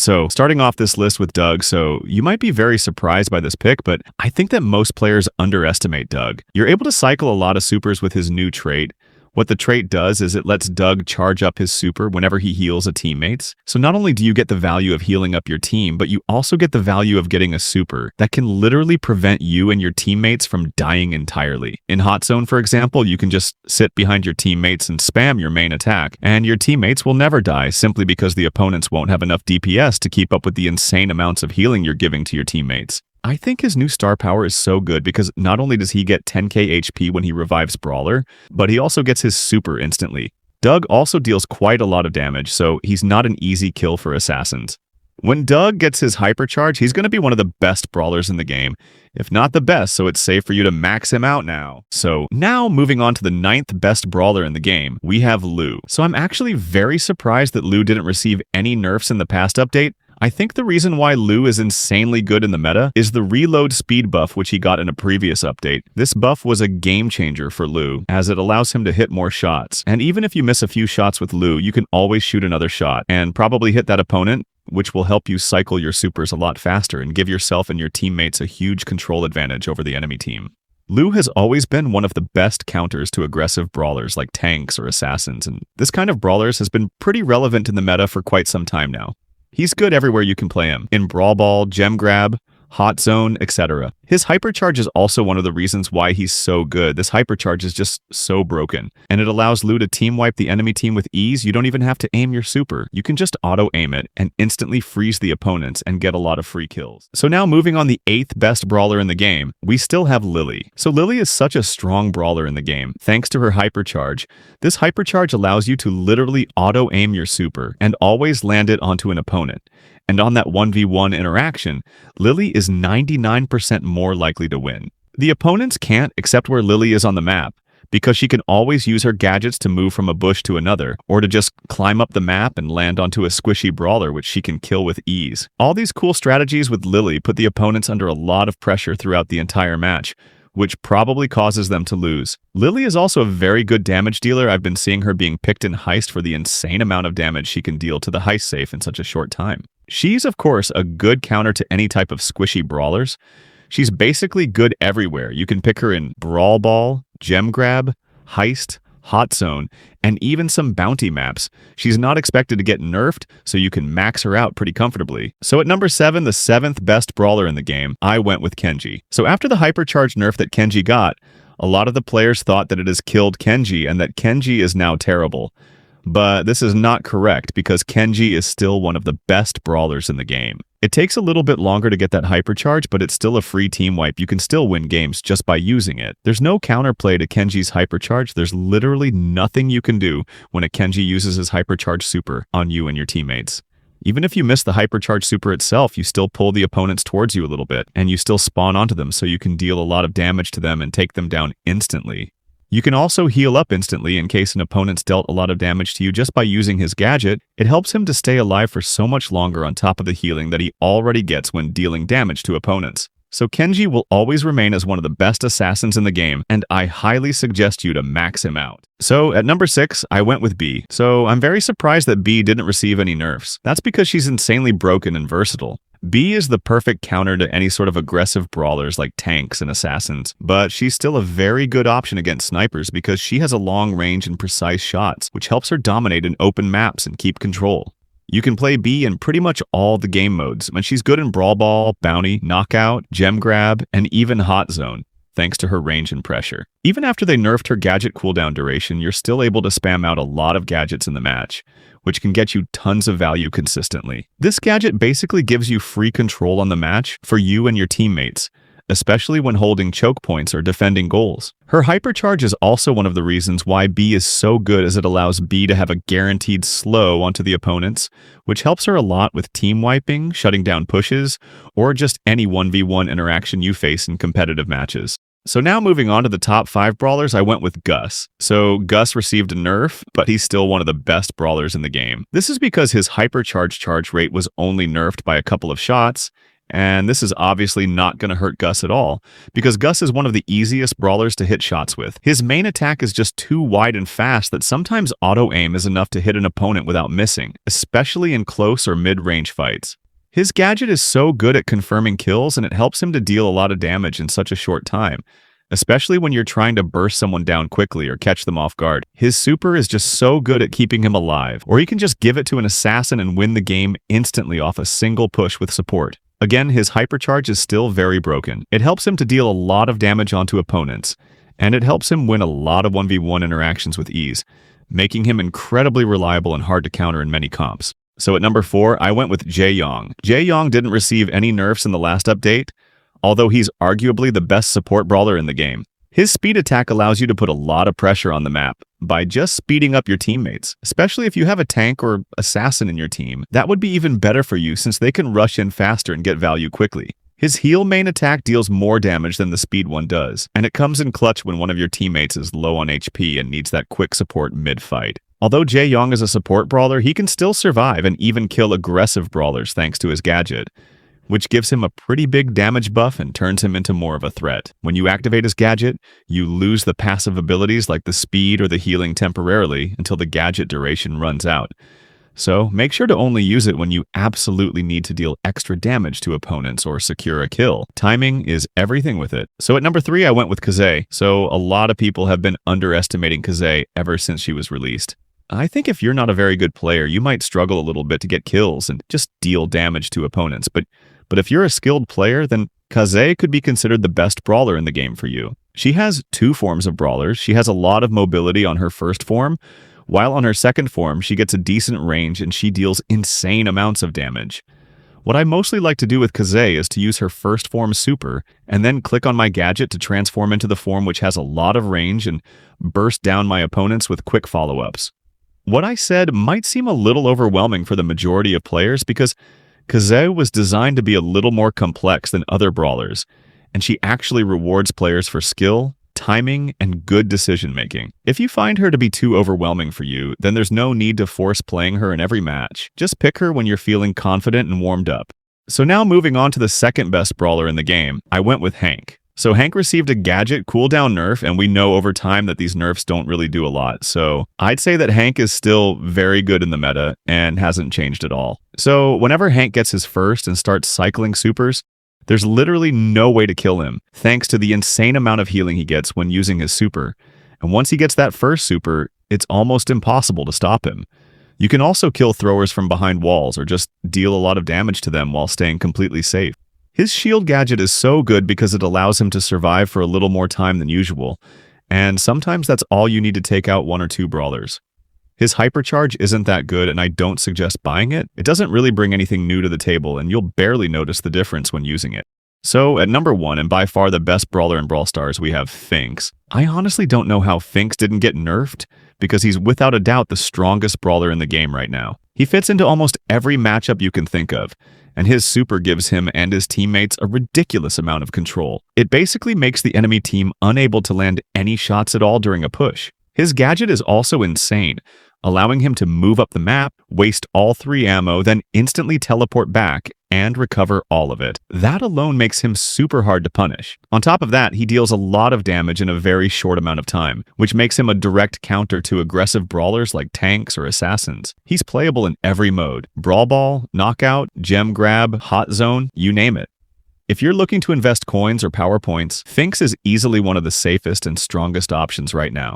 So starting off this list with Doug, so you might be very surprised by this pick, but I think that most players underestimate Doug. You're able to cycle a lot of supers with his new trait. What the trait does is it lets Doug charge up his super whenever he heals a teammates. So not only do you get the value of healing up your team, but you also get the value of getting a super that can literally prevent you and your teammates from dying entirely. In Hot Zone, for example, you can just sit behind your teammates and spam your main attack, and your teammates will never die simply because the opponents won't have enough DPS to keep up with the insane amounts of healing you're giving to your teammates. I think his new star power is so good because not only does he get 10k HP when he revives Brawler, but he also gets his super instantly. Doug also deals quite a lot of damage, so he's not an easy kill for assassins. When Doug gets his hypercharge, he's going to be one of the best brawlers in the game, if not the best, so it's safe for you to max him out now. So now moving on to the 9th best brawler in the game, we have Lu. So I'm actually very surprised that Lu didn't receive any nerfs in the past update. I think the reason why Lu is insanely good in the meta is the reload speed buff which he got in a previous update. This buff was a game changer for Lu, as it allows him to hit more shots. And even if you miss a few shots with Lu, you can always shoot another shot and probably hit that opponent, which will help you cycle your supers a lot faster and give yourself and your teammates a huge control advantage over the enemy team. Lu has always been one of the best counters to aggressive brawlers like tanks or assassins, and this kind of brawlers has been pretty relevant in the meta for quite some time now. He's good everywhere you can play him, in Brawl Ball, Gem Grab, Hot Zone, etc. His hypercharge is also one of the reasons why he's so good. This hypercharge is just so broken, and it allows Lu to team wipe the enemy team with ease. You don't even have to aim your super. You can just auto-aim it and instantly freeze the opponents and get a lot of free kills. So now moving on the 8th best brawler in the game, we still have Lily. So Lily is such a strong brawler in the game, thanks to her hypercharge. This hypercharge allows you to literally auto-aim your super and always land it onto an opponent. And on that 1v1 interaction, Lily is 99% more likely to win. The opponents can't except where Lily is on the map, because she can always use her gadgets to move from a bush to another, or to just climb up the map and land onto a squishy brawler which she can kill with ease. All these cool strategies with Lily put the opponents under a lot of pressure throughout the entire match, which probably causes them to lose. Lily is also a very good damage dealer. I've been seeing her being picked in Heist for the insane amount of damage she can deal to the Heist safe in such a short time. She's, of course, a good counter to any type of squishy brawlers. She's basically good everywhere. You can pick her in Brawl Ball, Gem Grab, Heist, Hot Zone, and even some bounty maps. She's not expected to get nerfed, so you can max her out pretty comfortably. So at number 7, the 7th best brawler in the game, I went with Kenji. So after the hypercharge nerf that Kenji got, a lot of the players thought that it has killed Kenji and that Kenji is now terrible. But this is not correct because Kenji is still one of the best brawlers in the game. It takes a little bit longer to get that hypercharge, but it's still a free team wipe. You can still win games just by using it. There's no counterplay to Kenji's hypercharge. There's literally nothing you can do when a Kenji uses his hypercharge super on you and your teammates. Even if you miss the hypercharge super itself, you still pull the opponents towards you a little bit, and you still spawn onto them so you can deal a lot of damage to them and take them down instantly. You can also heal up instantly in case an opponent's dealt a lot of damage to you just by using his gadget. It helps him to stay alive for so much longer on top of the healing that he already gets when dealing damage to opponents. So Kenji will always remain as one of the best assassins in the game, and I highly suggest you to max him out. So at number 6, I went with Bee. So I'm very surprised that Bee didn't receive any nerfs. That's because she's insanely broken and versatile. Bee is the perfect counter to any sort of aggressive brawlers like tanks and assassins, but she's still a very good option against snipers because she has a long range and precise shots, which helps her dominate in open maps and keep control. You can play Bee in pretty much all the game modes, and she's good in Brawl Ball, Bounty, Knockout, Gem Grab, and even Hot Zone, thanks to her range and pressure. Even after they nerfed her gadget cooldown duration, you're still able to spam out a lot of gadgets in the match, which can get you tons of value consistently. This gadget basically gives you free control on the match for you and your teammates, especially when holding choke points or defending goals. Her hypercharge is also one of the reasons why Bee is so good, as it allows Bee to have a guaranteed slow onto the opponents, which helps her a lot with team wiping, shutting down pushes, or just any 1v1 interaction you face in competitive matches. So now moving on to the top 5 brawlers, I went with Gus. So Gus received a nerf, but he's still one of the best brawlers in the game. This is because his hypercharge charge rate was only nerfed by a couple of shots, And this is obviously not going to hurt Gus at all, because Gus is one of the easiest brawlers to hit shots with. His main attack is just too wide and fast that sometimes auto-aim is enough to hit an opponent without missing, especially in close or mid-range fights. His gadget is so good at confirming kills, and it helps him to deal a lot of damage in such a short time, especially when you're trying to burst someone down quickly or catch them off guard. His super is just so good at keeping him alive, or he can just give it to an assassin and win the game instantly off a single push with support. Again, his hypercharge is still very broken. It helps him to deal a lot of damage onto opponents, and it helps him win a lot of 1v1 interactions with ease, making him incredibly reliable and hard to counter in many comps. So at number 4, I went with Jayong. Jayong didn't receive any nerfs in the last update, although he's arguably the best support brawler in the game. His speed attack allows you to put a lot of pressure on the map by just speeding up your teammates, especially if you have a tank or assassin in your team. That would be even better for you since they can rush in faster and get value quickly. His heal main attack deals more damage than the speed one does, and it comes in clutch when one of your teammates is low on HP and needs that quick support mid-fight. Although Jayong is a support brawler, he can still survive and even kill aggressive brawlers thanks to his gadget, which gives him a pretty big damage buff and turns him into more of a threat. When you activate his gadget, you lose the passive abilities like the speed or the healing temporarily until the gadget duration runs out. So make sure to only use it when you absolutely need to deal extra damage to opponents or secure a kill. Timing is everything with it. So at number 3, I went with Kazay. So a lot of people have been underestimating Kazay ever since she was released. I think if you're not a very good player, you might struggle a little bit to get kills and just deal damage to opponents. But if you're a skilled player, then Kazay could be considered the best brawler in the game for you. She has 2 forms of brawlers. She has a lot of mobility on her first form, while on her second form, she gets a decent range and she deals insane amounts of damage. What I mostly like to do with Kazay is to use her first form super, and then click on my gadget to transform into the form which has a lot of range and burst down my opponents with quick follow-ups. What I said might seem a little overwhelming for the majority of players because Kazay was designed to be a little more complex than other brawlers, and she actually rewards players for skill, timing, and good decision-making. If you find her to be too overwhelming for you, then there's no need to force playing her in every match. Just pick her when you're feeling confident and warmed up. So now moving on to the second best brawler in the game, I went with Hank. So Hank received a gadget cooldown nerf, and we know over time that these nerfs don't really do a lot. So I'd say that Hank is still very good in the meta and hasn't changed at all. So whenever Hank gets his first and starts cycling supers, there's literally no way to kill him, thanks to the insane amount of healing he gets when using his super. And once he gets that first super, it's almost impossible to stop him. You can also kill throwers from behind walls or just deal a lot of damage to them while staying completely safe. His shield gadget is so good because it allows him to survive for a little more time than usual, and sometimes that's all you need to take out 1 or 2 brawlers. His hypercharge isn't that good, and I don't suggest buying it. It doesn't really bring anything new to the table, and you'll barely notice the difference when using it. So at number 1, and by far the best brawler in Brawl Stars, we have Finks. I honestly don't know how Finks didn't get nerfed, because he's without a doubt the strongest brawler in the game right now. He fits into almost every matchup you can think of, and his super gives him and his teammates a ridiculous amount of control. It basically makes the enemy team unable to land any shots at all during a push. His gadget is also insane, allowing him to move up the map, waste all 3 ammo, then instantly teleport back and recover all of it. That alone makes him super hard to punish. On top of that, he deals a lot of damage in a very short amount of time, which makes him a direct counter to aggressive brawlers like tanks or assassins. He's playable in every mode: Brawl Ball, Knockout, Gem Grab, Hot Zone, you name it. If you're looking to invest coins or power points, Finks is easily one of the safest and strongest options right now.